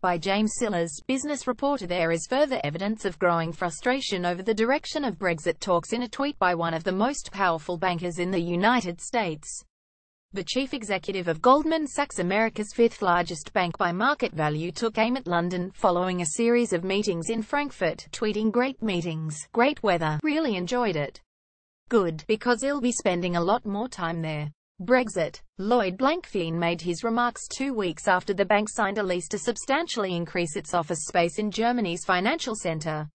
By James Sillars, business reporter. There is further evidence of growing frustration over the direction of Brexit talks in a tweet by one of the most powerful bankers in the United States. The chief executive of Goldman Sachs, America's fifth-largest bank by market value, took aim at London following a series of meetings in Frankfurt, tweeting, "Great meetings, great weather, really enjoyed it. Good, because he'll be spending a lot more time there." Brexit. Lloyd Blankfein made his remarks 2 weeks after the bank signed a lease to substantially increase its office space in Germany's financial centre.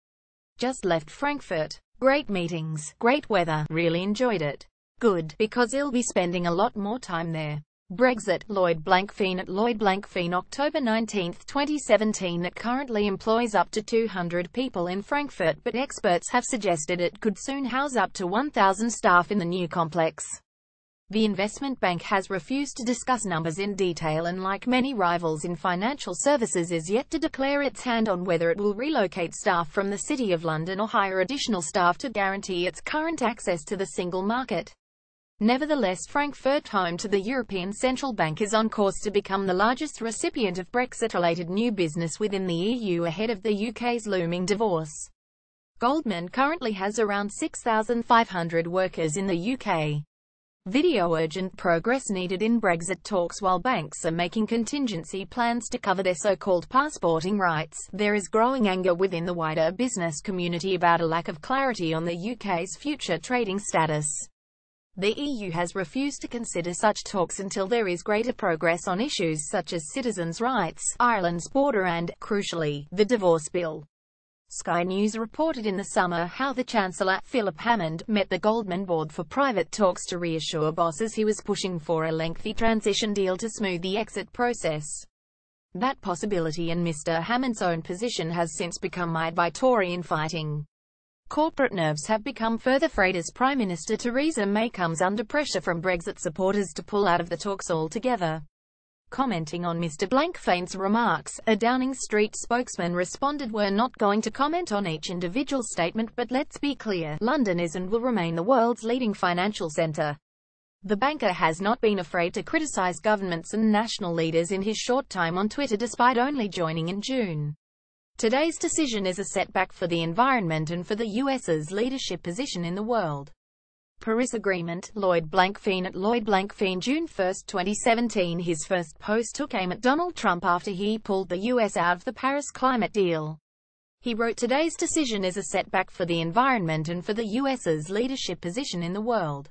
Just left Frankfurt. Great meetings, great weather, really enjoyed it. Good, because he'll be spending a lot more time there. Brexit. Lloyd Blankfein at Lloyd Blankfein, October 19, 2017. It currently employs up to 200 people in Frankfurt, but experts have suggested it could soon house up to 1,000 staff in the new complex. The investment bank has refused to discuss numbers in detail and, like many rivals in financial services, is yet to declare its hand on whether it will relocate staff from the City of London or hire additional staff to guarantee its current access to the single market. Nevertheless, Frankfurt, home to the European Central Bank, is on course to become the largest recipient of Brexit-related new business within the EU ahead of the UK's looming divorce. Goldman currently has around 6,500 workers in the UK. Video: urgent progress needed in Brexit talks. While banks are making contingency plans to cover their so-called passporting rights, there is growing anger within the wider business community about a lack of clarity on the UK's future trading status. The EU has refused to consider such talks until there is greater progress on issues such as citizens' rights, Ireland's border and, crucially, the divorce bill. Sky News reported in the summer how the Chancellor, Philip Hammond, met the Goldman board for private talks to reassure bosses he was pushing for a lengthy transition deal to smooth the exit process. That possibility and Mr. Hammond's own position has since become mired by Tory infighting. Corporate nerves have become further frayed as Prime Minister Theresa May comes under pressure from Brexit supporters to pull out of the talks altogether. Commenting on Mr. Blankfein's remarks, a Downing Street spokesman responded, "We're not going to comment on each individual statement, but let's be clear, London is and will remain the world's leading financial centre." The banker has not been afraid to criticise governments and national leaders in his short time on Twitter, despite only joining in June. Today's decision is a setback for the environment and for the US's leadership position in the world. Paris Agreement. Lloyd Blankfein at Lloyd Blankfein, June 1, 2017. His first post took aim at Donald Trump after he pulled the US out of the Paris climate deal. He wrote, "Today's decision is a setback for the environment and for the US's leadership position in the world."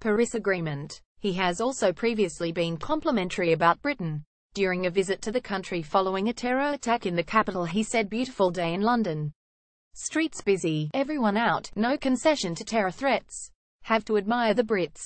Paris Agreement. He has also previously been complimentary about Britain. During a visit to the country following a terror attack in the capital, he said, "Beautiful day in London. Streets busy, everyone out, no concession to terror threats. Have to admire the Brits."